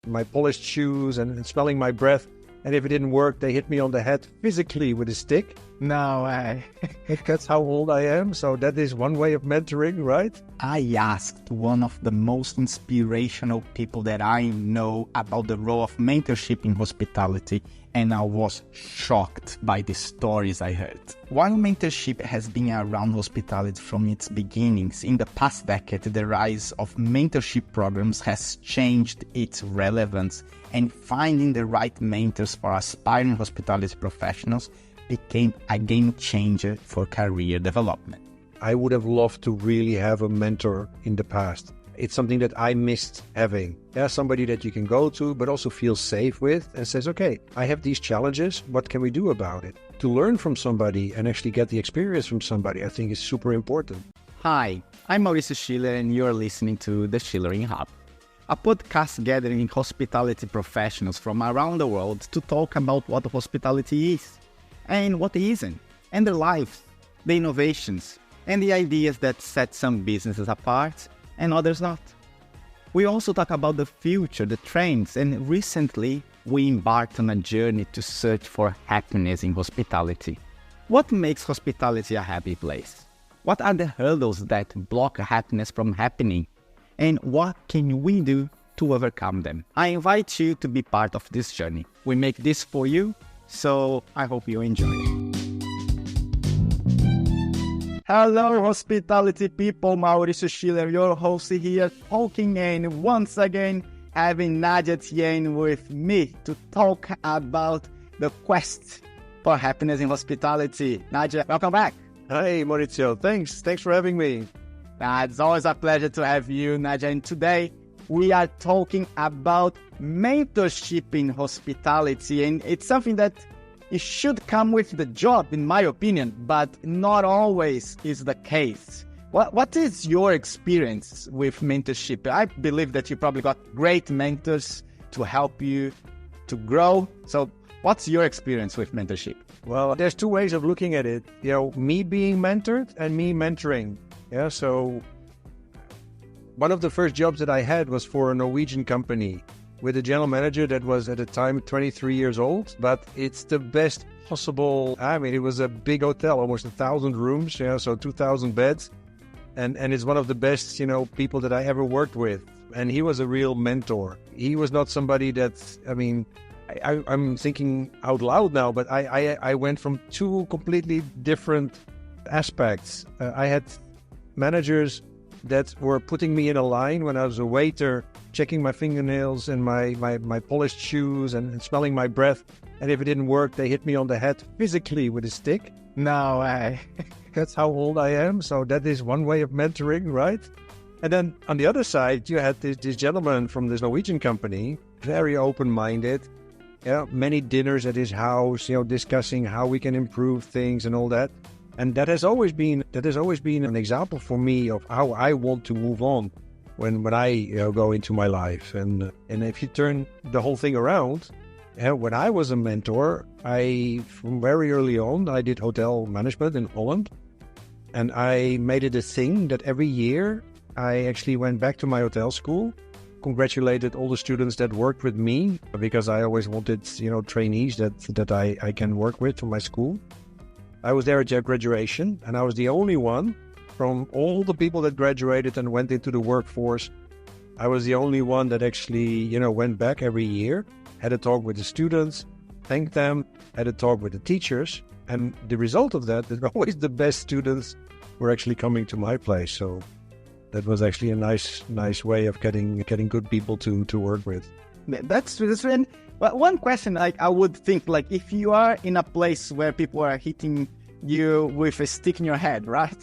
my polished shoes and smelling my breath. And if it didn't work, they hit me on the head physically with a stick. No way. That's how old I am. So that is one way of mentoring, right? I asked one of the most inspirational people that I know about the role of mentorship in hospitality, and I was shocked by the stories I heard. While mentorship has been around hospitality from its beginnings, in the past decade, the rise of mentorship programs has changed its relevance, and finding the right mentors for aspiring hospitality professionals became a game changer for career development. I would have loved to really have a mentor in the past. It's something that I missed having. Yeah, somebody that you can go to, but also feel safe with and says, okay, I have these challenges. What can we do about it? To learn from somebody and actually get the experience from somebody, I think is super important. Hi, I'm Mauricio Schiller, and you're listening to the Schulering Hub, a podcast gathering hospitality professionals from around the world to talk about what hospitality is and what it isn't, and their lives, the innovations, and the ideas that set some businesses apart and others not. We also talk about the future, the trends, and recently we embarked on a journey to search for happiness in hospitality. What makes hospitality a happy place? What are the hurdles that block happiness from happening? And what can we do to overcome them? I invite you to be part of this journey. We make this for you, so I hope you enjoy it. Hello, hospitality people. Mauricio Schiller, your host here, talking, and once again having Nah-Dja Tien with me to talk about the quest for happiness in hospitality. Nah-Dja, welcome back. Hi, Mauricio. Thanks for having me. It's always a pleasure to have you, Nah-Dja. And today we are talking about mentorship in hospitality, and it's something that it should come with the job, in my opinion, but not always is the case. What is your experience with mentorship? I believe that you probably got great mentors to help you to grow. So what's your experience with mentorship? Well, there's two ways of looking at it. Me being mentored and me mentoring. Yeah, so one of the first jobs that I had was for a Norwegian company with a general manager that was at the time 23 years old, but it's the best possible. I mean, it was a big hotel, almost 1,000 rooms, so 2,000 beds. And it's one of the best, people that I ever worked with. And he was a real mentor. He was not somebody that, I'm thinking out loud now, but I went from two completely different aspects. I had managers that were putting me in a line when I was a waiter, checking my fingernails and my polished shoes and smelling my breath. And if it didn't work, they hit me on the head physically with a stick. No way. That's how old I am. So that is one way of mentoring, right? And then on the other side, you had this gentleman from this Norwegian company, very open-minded. Yeah, many dinners at his house, discussing how we can improve things and all that. And that has always been an example for me of how I want to move on when I go into my life. And if you turn the whole thing around, when I was a mentor, from very early on, I did hotel management in Holland. And I made it a thing that every year I actually went back to my hotel school, congratulated all the students that worked with me, because I always wanted, trainees that I can work with from my school. I was there at their graduation, and I was the only one from all the people that graduated and went into the workforce. I was the only one that actually, went back every year, had a talk with the students, thanked them, had a talk with the teachers. And the result of that is always the best students were actually coming to my place. So that was actually a nice way of getting good people to work with. That's true. But one question, I would think, if you are in a place where people are hitting you with a stick in your head, right?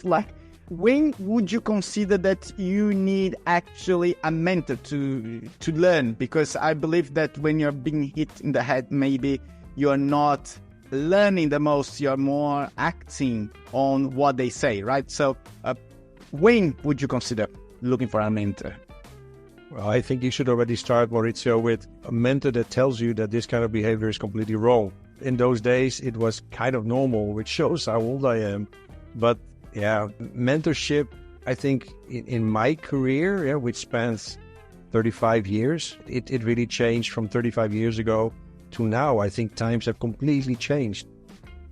When would you consider that you need actually a mentor to learn? Because I believe that when you're being hit in the head, maybe you're not learning the most, you're more acting on what they say, right? So when would you consider looking for a mentor? Well, I think you should already start, Mauricio, with a mentor that tells you that this kind of behavior is completely wrong. In those days, it was kind of normal, which shows how old I am. But yeah, mentorship, I think in my career, which spans 35 years. It really changed from 35 years ago to now. I think times have completely changed.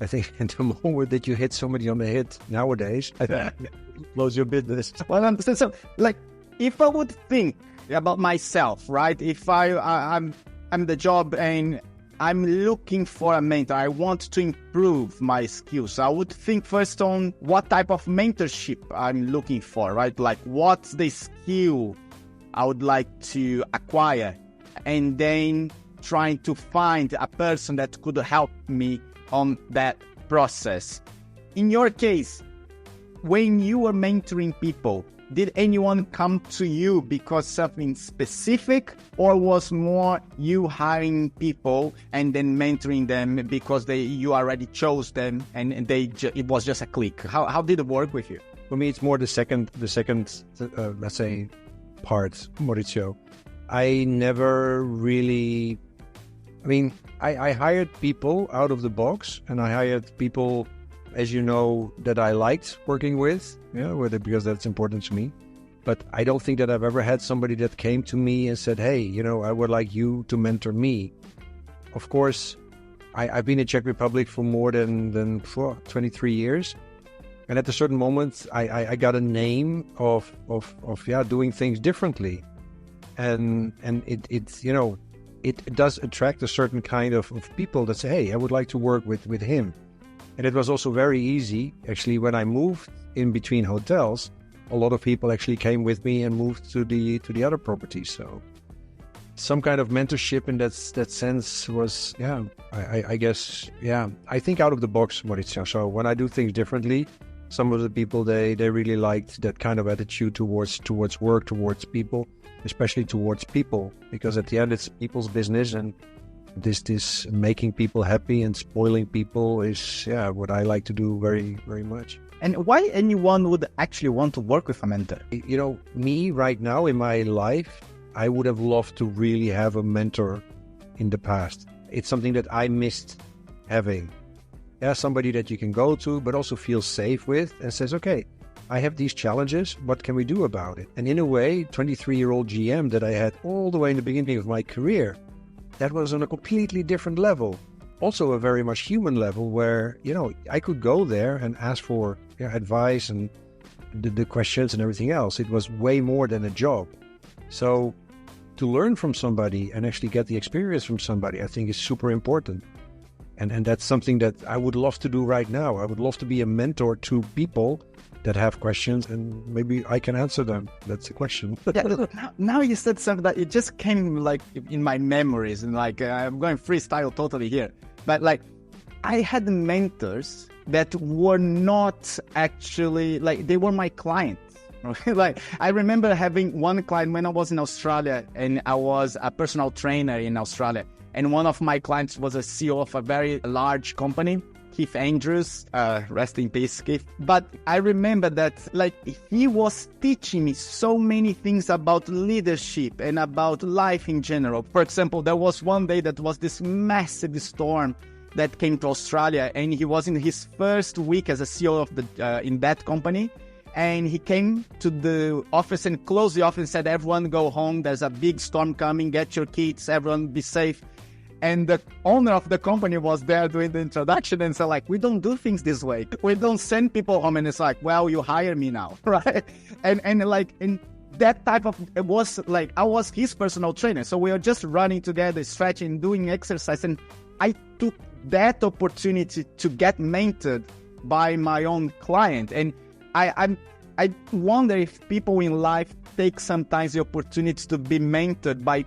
I think at the moment that you hit somebody on the head nowadays, I think it blows your business. Well, I understand. So, like, if I would think about myself, right? If I'm the job and I'm looking for a mentor, I want to improve my skills. I would think first on what type of mentorship I'm looking for, right? Like, what's the skill I would like to acquire, and then trying to find a person that could help me on that process. In your case, when you were mentoring people, did anyone come to you because something specific, or was more you hiring people and then mentoring them because you already chose them and it was just a click? How did it work with you? For me, it's more the second, let's say, part, Mauricio. I never really, I hired people out of the box, and I hired people, as you know, that I liked working with, because that's important to me. But I don't think that I've ever had somebody that came to me and said, hey, I would like you to mentor me. Of course, I've been in Czech Republic for more than 23 years. And at a certain moment, I got a name of doing things differently. And it does attract a certain kind of people that say, hey, I would like to work with him. And it was also very easy. Actually, when I moved in between hotels, a lot of people actually came with me and moved to the other properties. So some kind of mentorship in that sense was, I guess, I think out of the box, Mauricio. So when I do things differently, some of the people, they really liked that kind of attitude towards work, towards people, especially towards people, because at the end it's people's business, and this making people happy and spoiling people is what I like to do very, very much. And why anyone would actually want to work with a mentor? Me right now in my life, I would have loved to really have a mentor in the past. It's something that I missed having. Somebody that you can go to, but also feel safe with, and says, okay, I have these challenges, what can we do about it? And in a way, 23-year-old GM that I had all the way in the beginning of my career, that was on a completely different level. Also a very much human level where, I could go there and ask for advice and the questions and everything else. It was way more than a job. So to learn from somebody and actually get the experience from somebody, I think is super important. And that's something that I would love to do right now. I would love to be a mentor to people that have questions, and maybe I can answer them. That's the question. Now you said something that it just came like in my memories, and like I'm going freestyle totally here. But like I had mentors that were not actually like they were my clients. Like I remember having one client when I was in Australia, and I was a personal trainer in Australia. And one of my clients was a CEO of a very large company, Keith Andrews, rest in peace, Keith. But I remember that like he was teaching me so many things about leadership and about life in general. For example, there was one day that was this massive storm that came to Australia, and he was in his first week as a CEO of in that company. And he came to the office and closed the office and said, everyone go home, there's a big storm coming, get your kids, everyone be safe. And the owner of the company was there doing the introduction and said, like, we don't do things this way. We don't send people home. And it's like, well, you hire me now, right? And that type of, it was like, I was his personal trainer. So we were just running together, stretching, doing exercise. And I took that opportunity to get mentored by my own client. And I wonder if people in life take sometimes the opportunity to be mentored by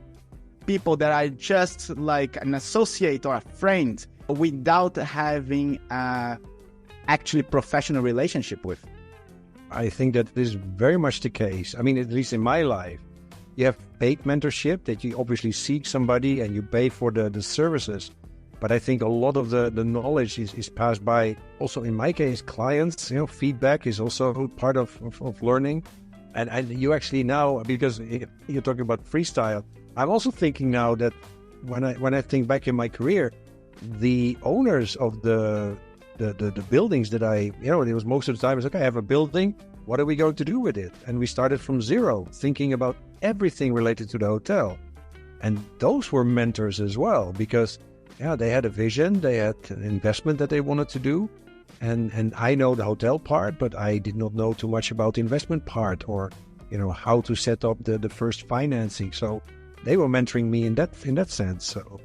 people that are just like an associate or a friend without having a actually professional relationship with. I think that is very much the case. I mean, at least in my life, you have paid mentorship that you obviously seek somebody and you pay for the services. But I think a lot of the knowledge is passed by, also in my case, clients. Feedback is also part of learning. And you actually now, because you're talking about freestyle, I'm also thinking now that when I think back in my career, the owners of the buildings that it was most of the time, it's okay, I have a building, what are we going to do with it? And we started from zero, thinking about everything related to the hotel. And those were mentors as well, because they had a vision, they had an investment that they wanted to do. And I know the hotel part, but I did not know too much about the investment part, or how to set up the first financing. So they were mentoring me in that sense. So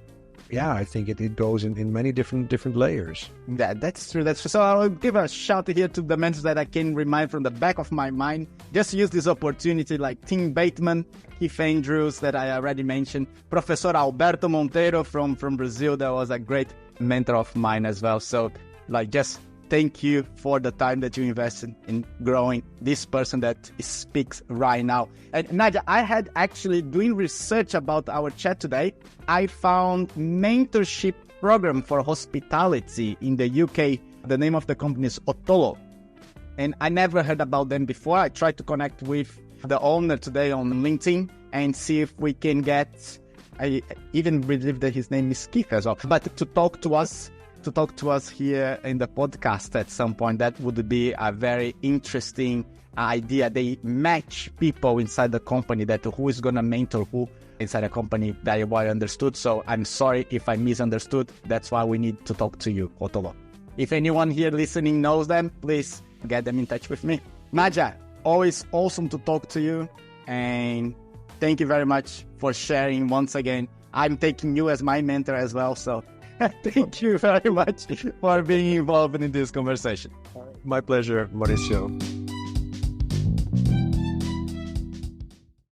I think it goes in many different layers. That's true. So I'll give a shout here to the mentors that I can remind from the back of my mind. Just use this opportunity, like Tim Bateman, Keith Andrews that I already mentioned, Professor Alberto Monteiro from Brazil, that was a great mentor of mine as well. So just thank you for the time that you invested in growing this person that speaks right now. And Nah-Dja, I had actually doing research about our chat today. I found mentorship program for hospitality in the UK. The name of the company is Otolo. And I never heard about them before. I tried to connect with the owner today on LinkedIn and see if we can get, I even believe that his name is Keith as well, but to talk to us here in the podcast at some point. That would be a very interesting idea. They match people inside the company, that who is going to mentor who inside a company, very well understood. So I'm sorry if I misunderstood. That's why we need to talk to you, Otolo. If anyone here listening knows them, please get them in touch with me. Nah-Dja, always awesome to talk to you. And thank you very much for sharing once again. I'm taking you as my mentor as well. So thank you very much for being involved in this conversation. My pleasure, Mauricio.